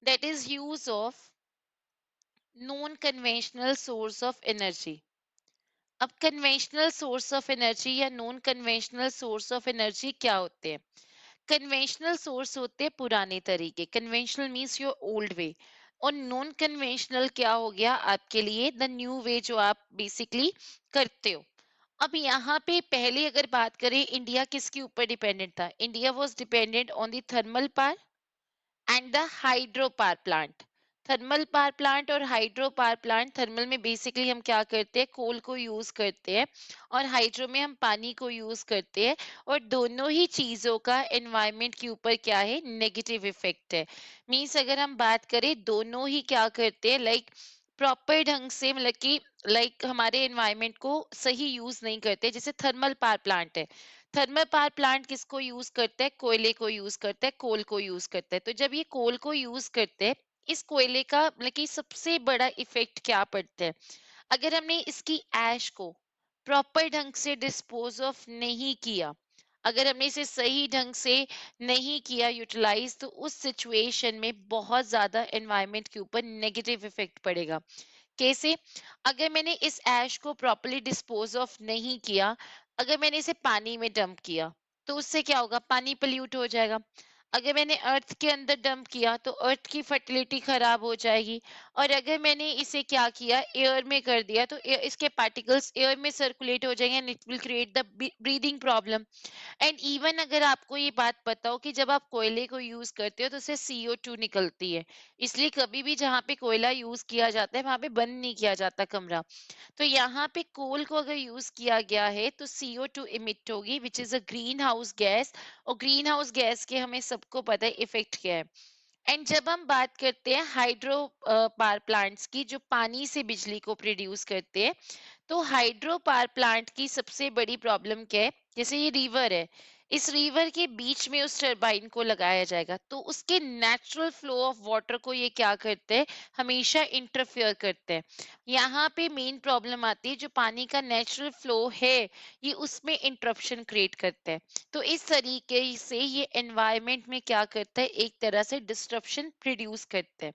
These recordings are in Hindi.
that is use of non conventional source of energy. अब कन्वेंशनल सोर्स ऑफ एनर्जी या non conventional source of energy क्या होते हैं? कन्वेंशनल सोर्स होते हैं पुराने तरीके, कन्वेंशनल मीन्स योर ओल्ड वे, और नॉन कन्वेंशनल क्या हो गया आपके लिए? द न्यू वे, जो आप बेसिकली करते हो। अब यहाँ पे पहले अगर बात करें, इंडिया किसके ऊपर डिपेंडेंट था? India was dependent on the thermal power and the hydro power plant. Thermal power plant और हाइड्रो पावर प्लांट, थर्मल में बेसिकली हम क्या करते हैं? कोल को यूज करते हैं, और हाइड्रो में हम पानी को यूज करते हैं। और दोनों ही चीजों का एनवायरमेंट के ऊपर क्या है? नेगेटिव इफेक्ट है। मीन्स अगर हम बात करें, दोनों ही क्या करते हैं? लाइक प्रॉपर ढंग से, मतलब कि हमारे एनवायरमेंट को सही यूज नहीं करते। जैसे थर्मल पावर प्लांट है, थर्मल पावर प्लांट किसको यूज करता है? कोयले को यूज करता है, कोल को यूज करता है। तो जब ये कोल को यूज करते हैं, इस कोयले का मतलब कि सबसे बड़ा इफेक्ट क्या पड़ता है? अगर हमने इसकी ऐश को प्रॉपर ढंग से डिस्पोज ऑफ नहीं किया, अगर हमने इसे सही ढंग से नहीं किया यूटिलाइज, तो उस सिचुएशन में बहुत ज्यादा एनवायरमेंट के ऊपर नेगेटिव इफेक्ट पड़ेगा। कैसे? अगर मैंने इस ऐश को प्रॉपर्ली डिस्पोज ऑफ नहीं किया, अगर मैंने इसे पानी में डंप किया, तो उससे क्या होगा? पानी पोल्यूट हो जाएगा। अगर मैंने अर्थ के अंदर डंप किया, तो अर्थ की फर्टिलिटी खराब हो जाएगी। और अगर मैंने इसे क्या किया? एयर में कर दिया, तो इसके पार्टिकल्स एयर में सर्कुलेट हो जाएंगे and it will create the breathing problem. And even अगर आपको ये बात पता हो कि जब आप कोयले को यूज करते हो, तो उससे CO2 निकलती है। इसलिए कभी भी जहाँ पे कोयला यूज किया जाता है, वहां पे बंद नहीं किया जाता कमरा। तो यहाँ पे कोल को अगर यूज किया गया है, तो CO2 इमिट होगी, विच is a greenhouse gas. और ग्रीन हाउस गैस के हमें सबको पता है इफेक्ट क्या है। एंड जब हम बात करते हैं हाइड्रो पावर प्लांट्स की, जो पानी से बिजली को प्रोड्यूस करते हैं, तो हाइड्रो पावर प्लांट की सबसे बड़ी प्रॉब्लम क्या है? जैसे ये रिवर है, इस रिवर के बीच में उस टरबाइन को लगाया जाएगा, तो उसके नेचुरल फ्लो ऑफ वाटर को ये क्या करते हैं? हमेशा इंटरफेयर करते हैं। यहाँ पे मेन प्रॉब्लम आती है, जो पानी का नेचुरल फ्लो है, ये उसमें इंटरप्शन क्रिएट करता है। तो इस तरीके से ये एनवायरमेंट में क्या करता है? एक तरह से डिस्ट्रप्शन प्रोड्यूस करता है।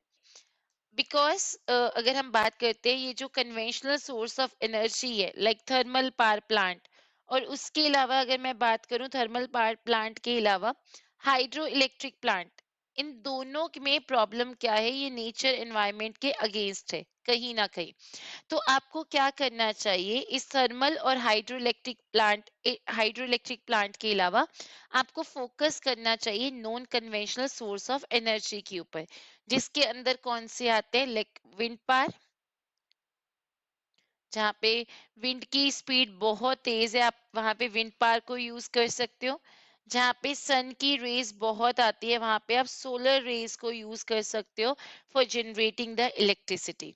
बिकॉज अगर हम बात करते हैं, ये जो कन्वेंशनल सोर्स ऑफ एनर्जी है, लाइक थर्मल पावर प्लांट, और उसके अलावा अगर मैं बात करूं, थर्मल पावर प्लांट के अलावा हाइड्रो इलेक्ट्रिक प्लांट, इन दोनों में प्रॉब्लम क्या है? ये नेचर एनवायरनमेंट के अगेंस्ट है कहीं ना कहीं। तो आपको क्या करना चाहिए? इस थर्मल और हाइड्रो इलेक्ट्रिक प्लांट के अलावा आपको फोकस करना चाहिए non conventional source of energy के ऊपर, जिसके अंदर कौन से आते हैं? लाइक विंड पावर, जहाँ पे विंड की स्पीड बहुत तेज है, आप वहां पे विंड पावर को यूज कर सकते हो। जहाँ पे सन की रेज बहुत आती है, वहां पे आप सोलर रेज को यूज कर सकते हो फॉर जनरेटिंग द इलेक्ट्रिसिटी।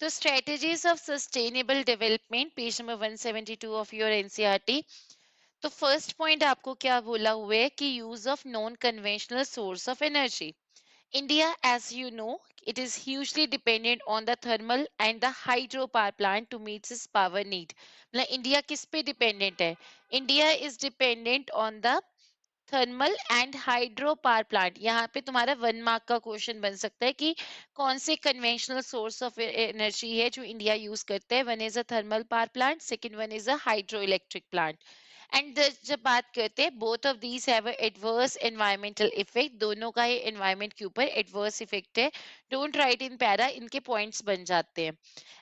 तो strategies of sustainable development, page number 172 of your NCERT. तो फर्स्ट पॉइंट आपको क्या बोला हुआ है कि use of non conventional source of energy. India, as you know, it is hugely dependent on the thermal and the hydro power plant to meet its power need. मतलब इंडिया किस पे डिपेंडेंट है? India is dependent on the thermal and hydro power plant. यहाँ पे तुम्हारा 1 मार्क का क्वेश्चन बन सकता है कि कौन से कन्वेंशनल सोर्स ऑफ एनर्जी है जो इंडिया यूज करता है? One is a thermal power plant, second one is a hydro electric plant. And जब बात करते हैं, both of these have adverse environmental effect, दोनों का ही एनवायरमेंट के ऊपर एडवर्स इफेक्ट है। डोंट राइट इन पैरा, इनके पॉइंट्स बन जाते हैं।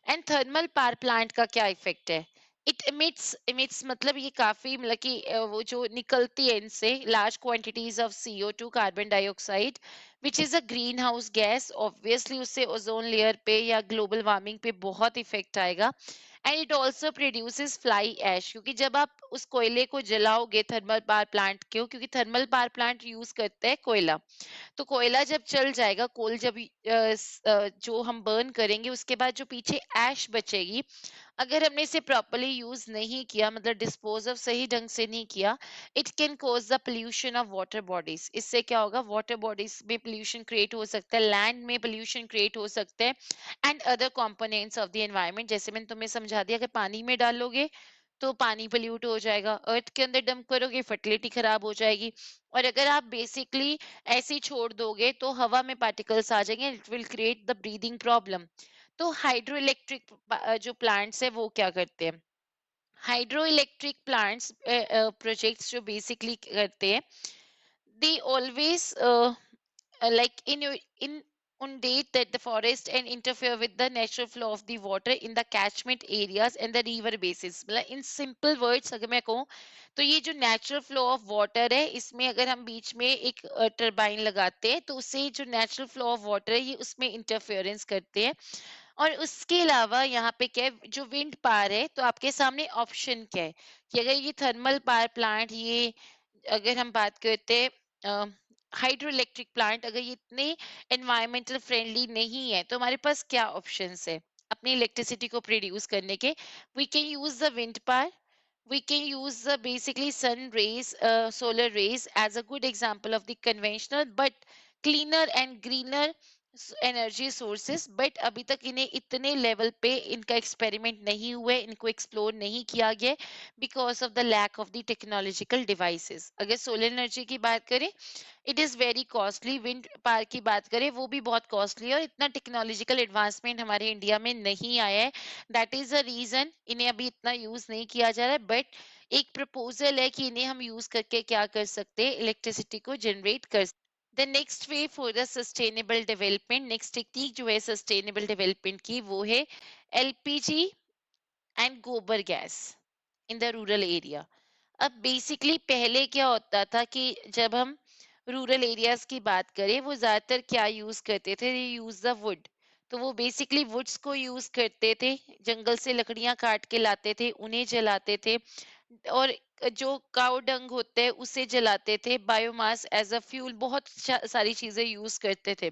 एंड थर्मल पावर प्लांट का क्या इफेक्ट है? इट इमिट्स मतलब ये काफी, मतलब कि वो जो निकलती है इनसे large quantities of CO2, carbon dioxide, which is a greenhouse gas. Obviously उससे ओजोन लेयर पे या ग्लोबल वार्मिंग पे बहुत इफेक्ट आएगा। And it also produces fly ash, क्योंकि जब आप उस कोयले को जलाओगे थर्मल पावर प्लांट को, क्योंकि थर्मल पावर प्लांट यूज करते हैं कोयला, तो कोयला जब चल जाएगा, कोल जब जो हम बर्न करेंगे, उसके बाद जो पीछे ऐश बचेगी, अगर हमने इसे प्रॉपरली यूज नहीं किया, मतलब डिस्पोज ऑफ सही ढंग से नहीं किया, it can cause the pollution of water bodies. इससे क्या होगा? वाटर बॉडीज में पोल्यूशन क्रिएट हो सकता है, लैंड में पोल्यूशन क्रिएट हो सकता है, and other components of the environment. जैसे मैंने तुम्हें समझा दिया, अगर पानी में डालोगे, तो पानी पोल्यूट हो जाएगा। अर्थ के अंदर डंप करोगे, फर्टिलिटी खराब हो जाएगी। और अगर आप बेसिकली ऐसे ही छोड़ दोगे तो हवा में पार्टिकल्स आ जाएंगे, it will create the breathing problem. तो हाइड्रो इलेक्ट्रिक जो प्लांट्स है वो क्या करते हैं, हाइड्रो इलेक्ट्रिक प्लांट्स प्रोजेक्ट्स जो बेसिकली करते हैं, they always like inundate that the forest and interfere with the natural flow of the water in the catchment areas and the river basins। मतलब in simple words अगर मैं कहूँ तो ये जो नेचुरल फ्लो ऑफ वाटर है, इसमें अगर हम बीच में एक टरबाइन लगाते हैं तो उससे जो नेचुरल फ्लो ऑफ वाटर है ये उसमें इंटरफेरेंस करते हैं। और उसके अलावा यहाँ पे क्या है, जो विंड पावर है, तो आपके सामने ऑप्शन क्या है कि अगर ये थर्मल पावर प्लांट, ये अगर हम बात करते हैं हाइड्रो इलेक्ट्रिक प्लांट, अगर ये इतने एनवायरमेंटल फ्रेंडली नहीं है तो हमारे पास क्या ऑप्शंस है अपनी इलेक्ट्रिसिटी को प्रोड्यूस करने के। We can use the wind power, we can use the basically sun rays, solar rays as a good example of the conventional but cleaner and greener energy sources. But अभी तक इन्हें इतने लेवल पे इनका एक्सपेरिमेंट नहीं हुए, इनको एक्सप्लोर नहीं किया गया because of the lack of the technological devices. अगर सोलर एनर्जी की बात करें, it is very costly. Wind power की बात करें, वो भी बहुत कॉस्टली है और इतना टेक्नोलॉजिकल एडवांसमेंट हमारे इंडिया में नहीं आया है। दैट इज अ रीजन इन्हें अभी इतना यूज नहीं किया जा रहा है। बट एक प्रपोजल है कि इन्हें हम यूज करके क्या कर सकते हैं, इलेक्ट्रिसिटी को जनरेट कर। The next way for the sustainable development, next technique जो है सस्टेनेबल डेवलपमेंट की, वो है एलपीजी एंड गोबर gas in the rural area. अब बेसिकली पहले क्या होता था कि जब हम रूरल एरियाज की बात करें, वो ज्यादातर क्या यूज करते थे, यूज द वुड। तो वो बेसिकली वुड्स को यूज करते थे, जंगल से लकड़ियां काट के लाते थे, उन्हें जलाते थे। और जो काउ डंग होते हैं उसे जलाते थे, बायोमास एज अ फ्यूल, बहुत सारी चीजें यूज करते थे।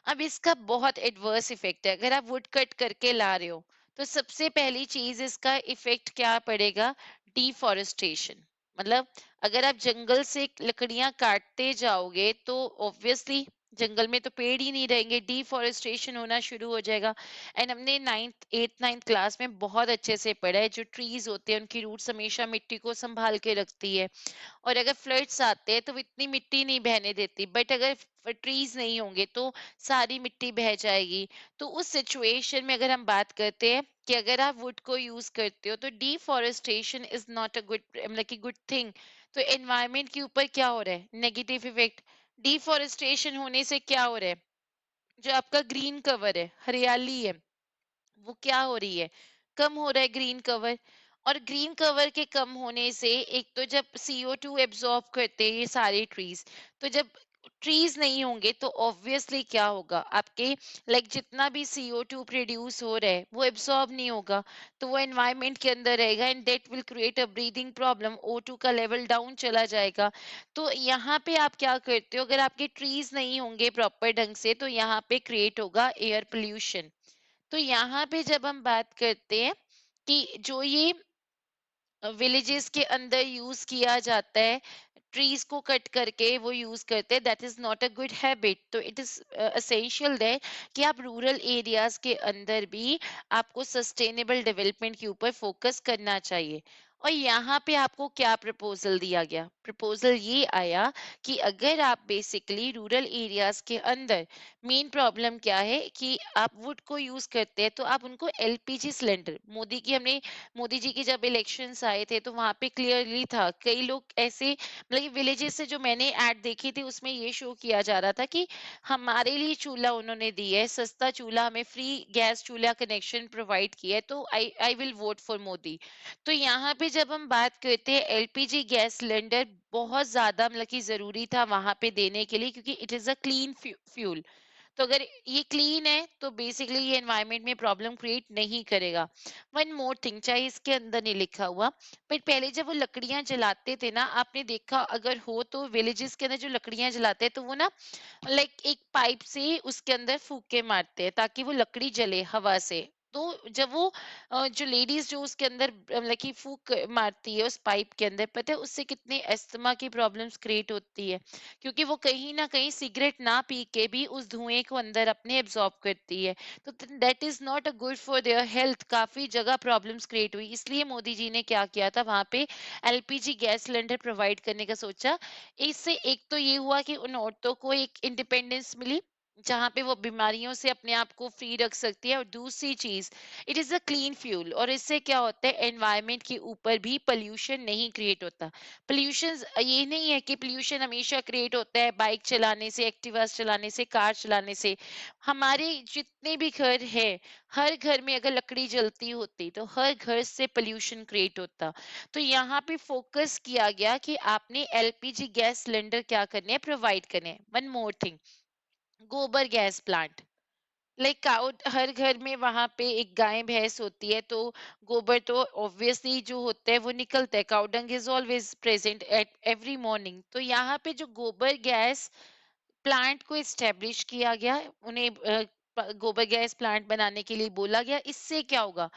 अब इसका बहुत एडवर्स इफेक्ट है। अगर आप वुड कट करके ला रहे हो तो सबसे पहली चीज इसका इफेक्ट क्या पड़ेगा, डिफॉरेस्टेशन। मतलब अगर आप जंगल से लकड़ियां काटते जाओगे तो ऑब्वियसली जंगल में तो पेड़ ही नहीं रहेंगे, डिफॉरेस्टेशन होना शुरू हो जाएगा। एंड हमने नाइन्थ एट्थ नाइन्थ क्लास में बहुत अच्छे से पढ़ा है, जो ट्रीज होते हैं उनकी रूट्स हमेशा मिट्टी को संभाल के रखती है। और अगर फ्लड्स आते हैं तो वो इतनी मिट्टी नहीं बहने देती, बट अगर ट्रीज नहीं होंगे तो सारी मिट्टी बह जाएगी। तो उस सिचुएशन में अगर हम बात करते हैं कि अगर आप वुड को यूज करते हो तो deforestation is not a good, मतलब कि गुड थिंग। तो एनवायरमेंट के ऊपर क्या हो रहा है, नेगेटिव इफेक्ट। डिफॉरेस्टेशन होने से क्या हो रहा है, जो आपका ग्रीन कवर है, हरियाली है, वो क्या हो रही है, कम हो रहा है ग्रीन कवर। और ग्रीन कवर के कम होने से एक तो जब CO2 एब्जॉर्ब करते हैं ये सारे ट्रीज, तो जब ट्रीज नहीं होंगे तो ऑब्वियसली क्या होगा, आपके जितना भी CO2 प्रोड्यूस हो रहा है वो एब्सॉर्ब नहीं होगा, तो वो एनवायरमेंट के अंदर रहेगा and that will create a breathing problem, O2 का लेवल डाउन चला जाएगा। तो यहाँ पे आप क्या करते हो, अगर आपके ट्रीज नहीं होंगे प्रॉपर ढंग से तो यहाँ पे क्रिएट होगा एयर पोल्यूशन। तो यहाँ पे जब हम बात करते हैं कि जो ये विलेजेस के अंदर यूज किया जाता है, ट्रीज को कट करके वो यूज करते हैं, that is not a good habit. तो इट इज असेंशियल है कि आप रूरल एरियाज के अंदर भी आपको सस्टेनेबल डेवलपमेंट के ऊपर फोकस करना चाहिए। और यहाँ पे आपको क्या प्रपोजल दिया गया, प्रपोजल ये आया कि अगर आप बेसिकली रूरल एरियाज के अंदर, मेन प्रॉब्लम क्या है कि आप वुड को यूज करते हैं, तो आप उनको एलपीजी सिलेंडर, मोदी जी के जब इलेक्शंस आए थे तो वहां पे क्लियरली था, कई लोग ऐसे, मतलब विलेजेस से जो मैंने ऐड देखी थी उसमें ये शो किया जा रहा था कि हमारे लिए चूल्हा उन्होंने दिया है, सस्ता चूल्हा, हमें फ्री गैस चूल्हा कनेक्शन प्रोवाइड किया है, तो I I will vote for Modi. तो यहाँ पे जब हम बात करते हैं, एलपीजी गैस सिलेंडर बहुत ज्यादा मतलब कि जरूरी था वहां पे देने के लिए, क्योंकि it is a clean fuel. तो अगर ये क्लीन है तो बेसिकली ये एनवायरनमेंट में प्रॉब्लम क्रिएट नहीं करेगा। वन मोर थिंग, चाहे इसके अंदर नहीं लिखा हुआ, बट पहले जब वो लकड़ियां जलाते थे ना, आपने देखा अगर हो तो विलेजेस के अंदर जो लकड़ियां जलाते हैं तो वो ना एक पाइप से उसके अंदर फूके मारते हैं ताकि वो लकड़ी जले हवा से। तो जब वो जो लेडीज जो उसके अंदर मतलब कि फूक मारती है उस पाइप के अंदर, पता है उससे कितनी अस्थमा की प्रॉब्लम्स क्रिएट होती है, क्योंकि वो कहीं ना कहीं सिगरेट ना पी के भी उस धुएं को अंदर अपने एब्जॉर्ब करती है। तो that is not a good for their health. काफी जगह प्रॉब्लम्स क्रिएट हुई, इसलिए मोदी जी ने क्या किया था, वहां पे एलपीजी गैस सिलेंडर प्रोवाइड करने का सोचा। इससे एक तो ये हुआ कि उन औरतों को एक इंडिपेंडेंस मिली, जहां पे वो बीमारियों से अपने आप को फ्री रख सकती है। और दूसरी चीज, it is a clean fuel, और इससे क्या होता है, एनवायरमेंट के ऊपर भी पोल्यूशन नहीं क्रिएट होता। पोल्यूशन ये नहीं है कि पोल्यूशन हमेशा क्रिएट होता है बाइक चलाने से, एक्टिवास चलाने से, कार चलाने से। हमारे जितने भी घर है, हर घर में अगर लकड़ी जलती होती तो हर घर से पोल्यूशन क्रिएट होता। तो यहाँ पे फोकस किया गया कि आपने एलपीजी गैस सिलेंडर क्या करने हैं, प्रोवाइड करने हैं। वन मोर थिंग, गोबर गैस प्लांट। लाइक काउ, हर घर में वहां पे एक गाय भैंस होती है, तो गोबर तो ऑब्वियसली जो होता है वो निकलता है। Cow dung is always present at every morning. तो यहाँ पे जो गोबर गैस प्लांट को इस्टेब्लिश किया गया, उन्हें गोबर गैस प्लांट बनाने के लिए बोला गया। इससे क्या होगा,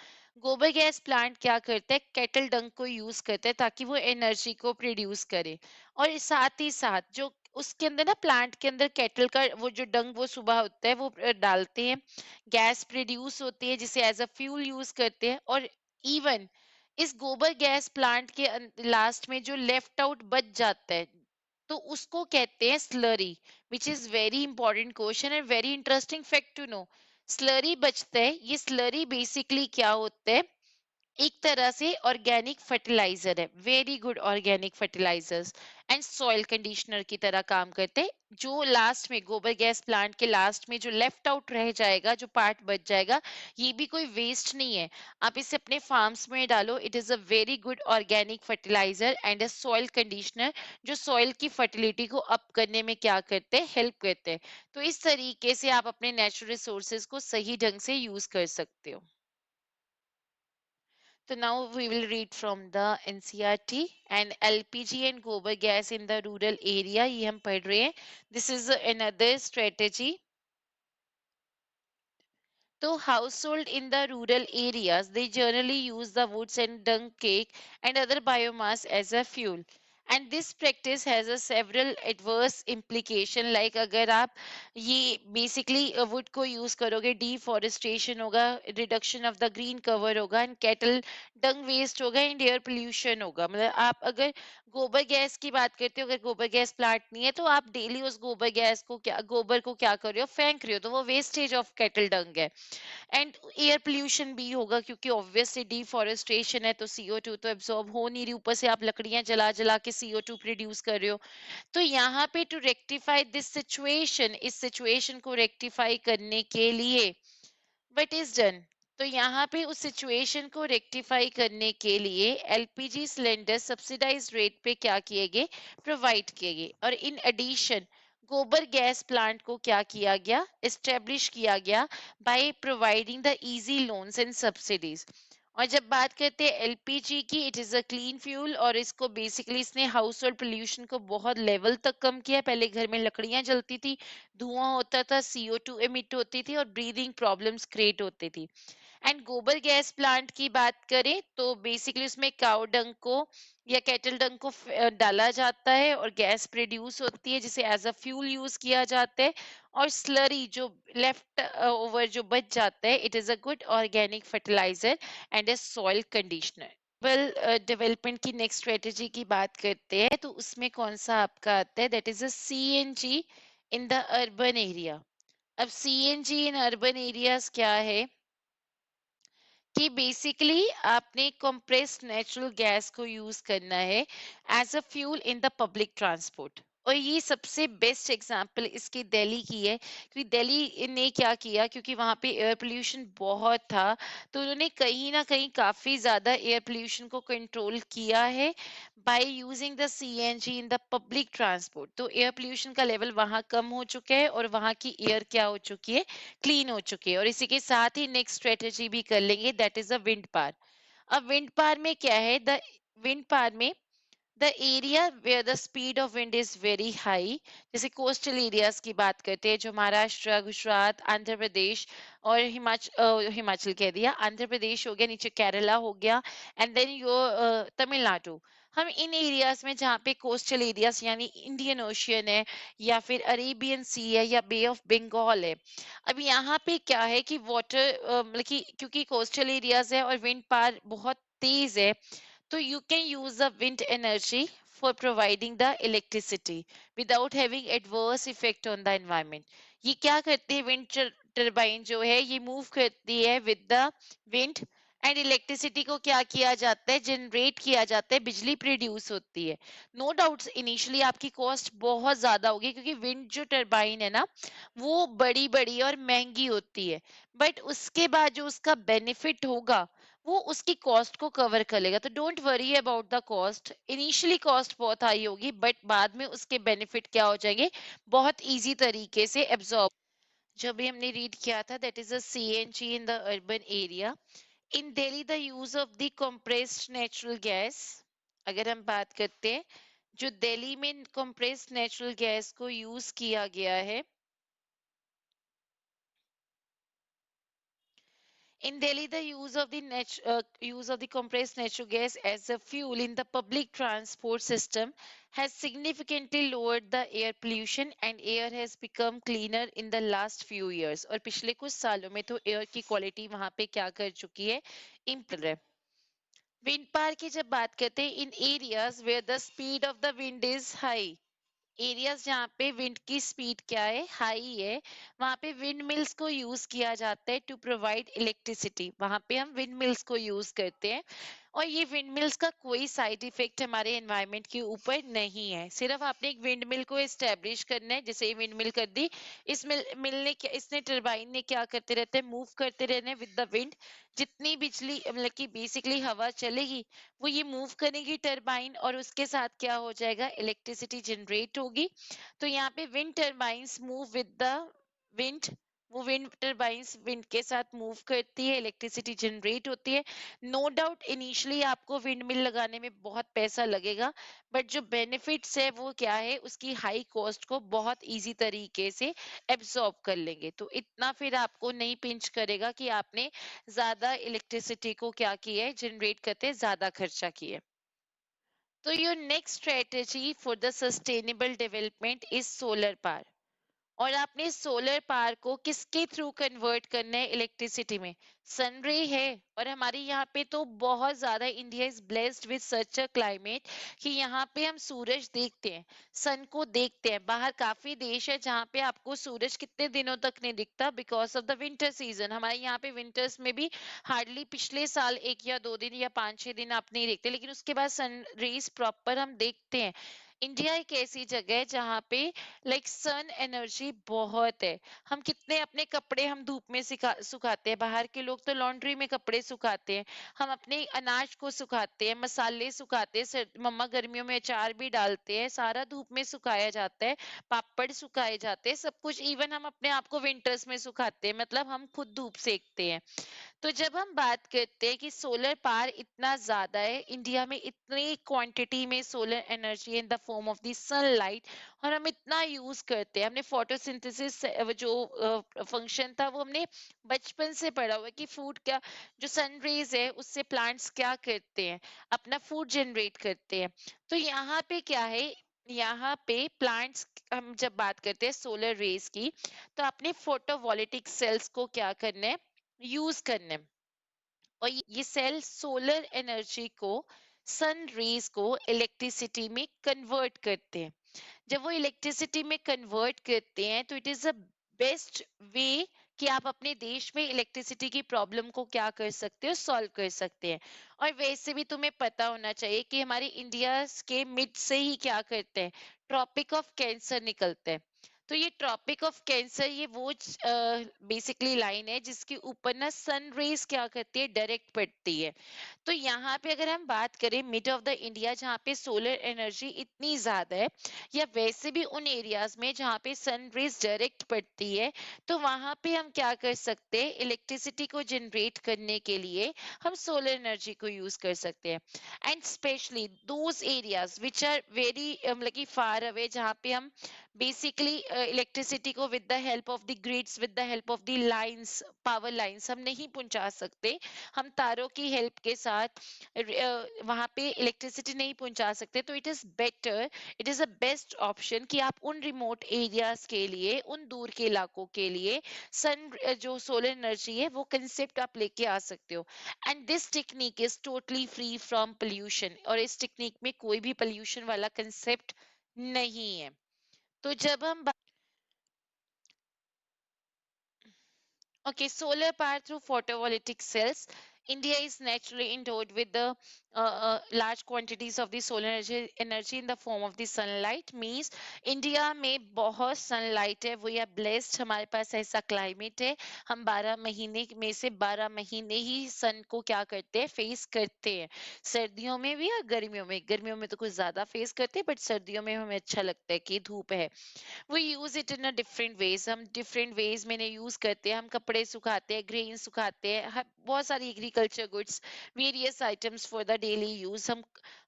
गोबर गैस प्लांट क्या करता है, केटल डंग को यूज करता है ताकि वो एनर्जी को प्रोड्यूस करे। और साथ ही साथ जो उसके अंदर ना, प्लांट के अंदर केटल का वो जो डंग वो सुबह होता है वो डालते हैं, गैस प्रोड्यूस होती है जिसे एज अ फ्यूल यूज करते हैं। और इवन इस गोबर गैस प्लांट के लास्ट में जो लेफ्ट आउट बच जाता है, तो उसको कहते हैं slurry, which is very important question and very interesting fact to know. Slurry बचता है, ये स्लरी बेसिकली क्या होता है, एक तरह से ऑर्गेनिक फर्टिलाइजर है, very good organic fertilisers and soil conditioner की तरह काम करते हैं। जो लास्ट में गोबर गैस प्लांट के लास्ट में जो लेफ्ट आउट रह जाएगा, जो पार्ट बच जाएगा, ये भी कोई वेस्ट नहीं है। आप इसे अपने फार्म्स में डालो, it is a very good organic fertiliser and a soil conditioner, जो सॉइल की फर्टिलिटी को अप करने में क्या करते हैं, हेल्प करते हैं। तो इस तरीके से आप अपने नेचुरल रिसोर्सेज को सही ढंग से यूज कर सकते हो। So now we will read from the NCRT, and LPG and gobar gas in the rural area, ये हम पढ़ रहे हैं। This is another strategy. So household in the rural areas, they generally use the woods and dung cake and other biomass as a fuel. And this practice has a several adverse implication, like अगर आप ये basically wood को use करोगे, deforestation होगा, reduction of the green cover होगा, and cattle dung waste होगा, and air pollution होगा। मतलब आप अगर गोबर गैस की बात करते हो, अगर गोबर गैस प्लांट नहीं है, तो आप डेली उस गोबर गैस को क्या, गोबर को क्या कर रहे हो, फेंक रहे हो, तो वो वेस्टेज ऑफ कैटल डंग है। एंड एयर पोल्यूशन भी होगा, क्योंकि ऑब्वियसली डिफॉरेस्टेशन है, तो CO2 तो एब्जॉर्ब हो नहीं रही, ऊपर से आप लकड़ियां जला जला के CO2 प्रोड्यूस कर रहे हो। तो यहाँ पे टू रेक्टिफाई दिस सिचुएशन, इस सिचुएशन को रेक्टिफाई करने के लिए व्हाट इज डन, तो यहाँ पे उस सिचुएशन को रेक्टिफाई करने के लिए एलपीजी सिलेंडर सब्सिडाइज रेट पे क्या किए गए, प्रोवाइड किए गए। और इन एडिशन गोबर गैस प्लांट को क्या किया गया, एस्टेब्लिश किया गया by providing the easy loans and subsidies. और जब बात करते हैं एलपीजी की, it is a clean fuel, और इसको बेसिकली इसने हाउस होल्ड पोल्यूशन को बहुत लेवल तक कम किया। पहले घर में लकड़ियां जलती थी, धुआं होता था, CO2 एमिट होती थी, और ब्रीदिंग प्रॉब्लम्स क्रिएट होती थी। एंड गोबर गैस प्लांट की बात करें तो बेसिकली उसमें काउ डंग को या कैटल डंग को डाला जाता है, और गैस प्रोड्यूस होती है जिसे एज अ फ्यूल यूज किया जाता है। और स्लरी जो लेफ्ट ओवर जो बच जाता है, it is a good organic fertiliser and a soil conditioner. Well, development की नेक्स्ट स्ट्रेटेजी की बात करते हैं, तो उसमें कौन सा आपका आता है, that is a CNG in the urban area. अब CNG इन अर्बन एरियाज क्या है, कि बेसिकली आपने कंप्रेस्ड नेचुरल गैस को यूज करना है as a fuel in the public transport. और ये सबसे बेस्ट एग्जांपल इसकी दिल्ली की है, क्योंकि दिल्ली ने क्या किया, क्योंकि वहां पे एयर पोल्यूशन बहुत था, तो उन्होंने कहीं ना कहीं काफी ज्यादा एयर पोल्यूशन को कंट्रोल किया है by using the CNG in the public transport. तो एयर पोल्यूशन का लेवल वहां कम हो चुका है, और वहां की एयर क्या हो चुकी है, क्लीन हो चुकी है। और इसी के साथ ही नेक्स्ट स्ट्रेटेजी भी कर लेंगे, that is a wind power. अब विंड पावर में क्या है, द विंड पावर में the area where the speed of wind is very high, जैसे कोस्टल एरियाज की बात करते हैं, जो महाराष्ट्र, गुजरात, आंध्र प्रदेश और हिमाचल कह दिया, आंध्र प्रदेश हो गया, नीचे केरला हो गया, एंड देन योर तमिलनाडु। हम इन एरियाज में जहाँ पे कोस्टल एरियाज यानी इंडियन ओशियन है, या फिर अरेबियन सी है, या बे ऑफ बंगाल है, अब यहाँ पे क्या है कि वाटर मतलब कि क्योंकि कोस्टल एरियाज है और विंड पावर बहुत तेज है, so you can use the wind energy for providing the electricity without having adverse effect on the environment. ये क्या करती है विंड टरबाइन जो है, ये मूव करती है with the wind, and electricity को क्या किया जाता है, जनरेट किया जाता है, बिजली प्रोड्यूस होती है। नो डाउट्स इनिशियली आपकी कॉस्ट बहुत ज्यादा होगी, क्योंकि विंड जो टरबाइन है ना, वो बड़ी बड़ी और महंगी होती है, बट उसके बाद जो उसका बेनिफिट होगा वो उसकी कॉस्ट को कवर कर लेगा। तो don't worry about the cost, initially cost बहुत हाई होगी, बट बाद में उसके बेनिफिट क्या हो जाएंगे, बहुत इजी तरीके से एब्जॉर्ब। जो भी हमने रीड किया था, that is a CNG in the urban area. In Delhi the use of the compressed natural gas, अगर हम बात करते हैं, जो दिल्ली में कंप्रेस्ड नेचुरल गैस को यूज किया गया है, in Delhi, the use of the compressed natural gas as a fuel in the public transport system has significantly lowered the air pollution, and air has become cleaner in the last few years. और पिछले कुछ सालों में तो एयर की क्वालिटी वहां पे क्या कर चुकी है, इम्प्रूव है। विंड पावर की जब बात करते हैं, in areas where the speed of the wind is high, areas जहाँ पे विंड की स्पीड क्या है, हाई है, वहां पे विंड मिल्स को यूज किया जाता है टू प्रोवाइड इलेक्ट्रिसिटी। वहां पे हम विंड मिल्स को यूज करते हैं, और ये विंड मिल्स का कोई साइड इफेक्ट हमारे एनवायरनमेंट के ऊपर नहीं है। सिर्फ आपने एक विंड मिल को एस्टेब्लिश करना है, जैसे ये विंड मिल कर दी, इस मिल ने क्या, इसने टरबाइन ने क्या करते रहते हैं, मूव करते रहने विद द विंड। जितनी बिजली मतलब कि बेसिकली हवा चलेगी, वो ये मूव करेगी टरबाइन, और उसके साथ क्या हो जाएगा, इलेक्ट्रिसिटी जनरेट होगी। तो यहाँ पे wind turbines move with the wind, वो विंड टरबाइंस विंड के साथ मूव करती है, इलेक्ट्रिसिटी जनरेट होती है। नो डाउट इनिशियली आपको विंड मिल लगाने में बहुत पैसा लगेगा, बट जो बेनिफिट्स है वो क्या है, उसकी हाई कॉस्ट को बहुत इजी तरीके से एब्सॉर्ब कर लेंगे। तो इतना फिर आपको नहीं पिंच करेगा कि आपने ज्यादा इलेक्ट्रिसिटी को क्या किया है, जनरेट करते ज्यादा खर्चा किया है। तो your next strategy for the sustainable development is solar power. और आपने सोलर पावर को किसके थ्रू कन्वर्ट करना है, इलेक्ट्रिसिटी में। सनरे है, और हमारे यहाँ पे तो बहुत ज्यादा, India is blessed with such a climate कि यहाँ पे हम सूरज देखते हैं, सन को देखते हैं। बाहर काफी देश है जहाँ पे आपको सूरज कितने दिनों तक नहीं दिखता, because of the winter season. हमारे यहाँ पे विंटर्स में भी हार्डली पिछले साल 1 या 2 दिन या 5-6 दिन आप नहीं देखते, लेकिन उसके बाद सन रेज प्रॉपर हम देखते हैं। इंडिया एक ऐसी जगह है जहाँ पे लाइक सन एनर्जी बहुत है। हम कितने अपने कपड़े हम धूप में सुखाते हैं, बाहर के लोग तो लॉन्ड्री में कपड़े सुखाते हैं, हम अपने अनाज को सुखाते हैं, मसाले सुखाते हैं, मम्मा गर्मियों में अचार भी डालते हैं, सारा धूप में सुखाया जाता है, पापड़ सुखाए जाते हैं, सब कुछ। इवन हम अपने आप को विंटर्स में सुखाते हैं, मतलब हम खुद धूप सेकते हैं। तो जब हम बात करते हैं कि सोलर पावर इतना ज्यादा है इंडिया में, इतनी क्वांटिटी में solar energy in the form of the sunlight, और हम इतना यूज करते हैं, हमने फोटोसिंथेसिस जो फंक्शन था वो हमने बचपन से पढ़ा हुआ है कि फूड क्या, जो सन रेज है उससे प्लांट्स क्या करते हैं, अपना फूड जनरेट करते हैं। तो यहाँ पे क्या है, यहाँ पे प्लांट्स, हम जब बात करते हैं सोलर रेज की, तो अपने फोटोवोल्टिक सेल्स को क्या करना है, यूज करने। और ये सेल सोलर एनर्जी को, सन रेज को इलेक्ट्रिसिटी में कन्वर्ट करते हैं। जब वो इलेक्ट्रिसिटी में कन्वर्ट करते हैं, तो it is a best way कि आप अपने देश में इलेक्ट्रिसिटी की प्रॉब्लम को क्या कर सकते हो, सॉल्व कर सकते हैं। और वैसे भी तुम्हें पता होना चाहिए कि हमारे इंडिया के मिड से ही क्या करते हैं, ट्रॉपिक ऑफ कैंसर निकलते हैं। तो ये ट्रॉपिक ऑफ कैंसर ये वो बेसिकली लाइन है जिसके ऊपर ना सन रेज क्या करती है, डायरेक्ट पड़ती है। तो यहाँ पे अगर हम बात करें मिड ऑफ द इंडिया जहाँ पे सोलर एनर्जी इतनी ज्यादा है, या वैसे भी उन एरियाज में जहाँ पे सन रेज डायरेक्ट पड़ती है, तो वहां पे हम क्या कर सकते हैं, इलेक्ट्रिसिटी को जनरेट करने के लिए हम सोलर एनर्जी को यूज कर सकते हैं। And specially those areas which are very मतलब कि फार अवे, जहाँ पे हम बेसिकली इलेक्ट्रिसिटी को with the help of the grids, with the help of the lines, power lines हम नहीं पहुंचा सकते, हम तारों की हेल्प के साथ वहां पे इलेक्ट्रिसिटी नहीं पहुंचा सकते, तो it is better, it is a best option कि आप उन रिमोट एरियाज के लिए, उन दूर के इलाकों के लिए सन जो सोलर एनर्जी है वो कंसेप्ट आप लेके आ सकते हो। And this technique is totally free from pollution, और इस टेक्निक में कोई भी पोल्यूशन वाला कंसेप्ट नहीं है। तो जब हम Okay, solar power through photovoltaic cells. India is naturally endowed with the large quantities of the solar energy in the form of the sunlight. Means India में बहुत sunlight है, we are blessed, हमारे पास ऐसा climate है, हम 12 महीने में से 12 महीने ही sun को क्या करते हैं, face करते हैं। सर्दियों में भी और गर्मियों में, गर्मियों में तो कुछ ज्यादा face करते हैं, बट सर्दियों में हमें अच्छा लगता है कि धूप है। We use it in a different ways, हम डिफरेंट वेज में यूज करते हैं, हम कपड़े सुखाते हैं, ग्रेन सुखाते हैं, बहुत सारी agriculture goods, various items for the daily use,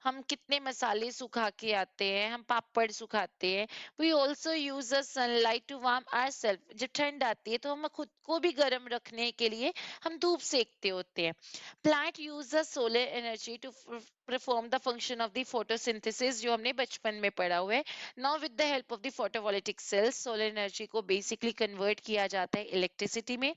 हम कितने मसाले सुखा के आते हैं, हम पापड़ सुखाते हैं। We also use the sunlight to warm our self, जब ठंड आती है तो हम खुद को भी गर्म रखने के लिए हम धूप सेकते होते हैं। Plant use the solar energy to perform the function of the photosynthesis, जो हमने बचपन में पढ़ा हुआ है। Now with the help of the photovoltaic cells, solar energy को बेसिकली कन्वर्ट किया जाता है इलेक्ट्रिसिटी में।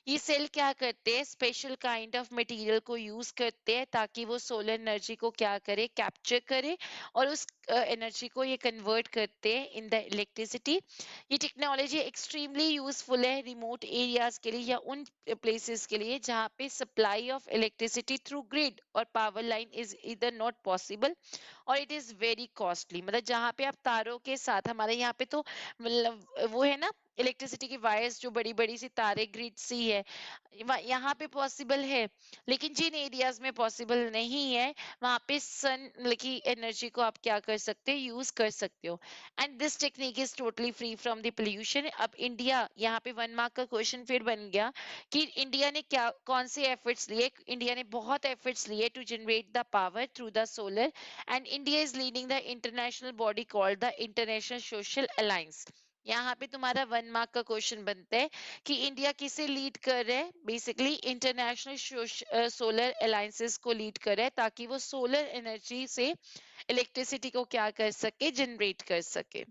ये सेल क्या करते हैं, स्पेशल काइंड ऑफ मटेरियल को यूज करते हैं ताकि वो सोलर एनर्जी को क्या करे, कैप्चर करे, और उस एनर्जी को ये कन्वर्ट करते हैं इन द इलेक्ट्रिसिटी। ये टेक्नोलॉजी एक्सट्रीमली यूजफुल है रिमोट एरियाज के लिए, या उन प्लेसेस के लिए जहाँ पे supply of electricity through grid और पावर लाइन इज इधर नॉट पॉसिबल, और इट इज वेरी कॉस्टली। मतलब जहाँ पे आप तारों के साथ, हमारे यहाँ पे तो मतलब वो है ना, इलेक्ट्रिसिटी की वायर्स जो बड़ी बड़ी सी तारे ग्रिड सी है, यहाँ पे पॉसिबल है, लेकिन जिन एरियाज में पॉसिबल नहीं है वहां पे सन की एनर्जी को आप क्या कर सकते हैं, यूज कर सकते हो। And this technique is totally free from the pollution. अब इंडिया, यहाँ पे 1 मार्क का क्वेश्चन फिर बन गया कि इंडिया ने क्या, कौन से एफर्ट्स लिए। इंडिया ने बहुत एफर्ट्स लिए to generate the power through the solar, and India is leading the international body called the International Social Alliance। यहाँ पे तुम्हारा 1 मार्क का क्वेश्चन बनता है कि इंडिया किसे लीड कर रहा है, बेसिकली इंटरनेशनल सोलर अलायंसेस को लीड कर रहा है ताकि वो सोलर एनर्जी से इलेक्ट्रिसिटी को क्या कर सके, जनरेट कर सके।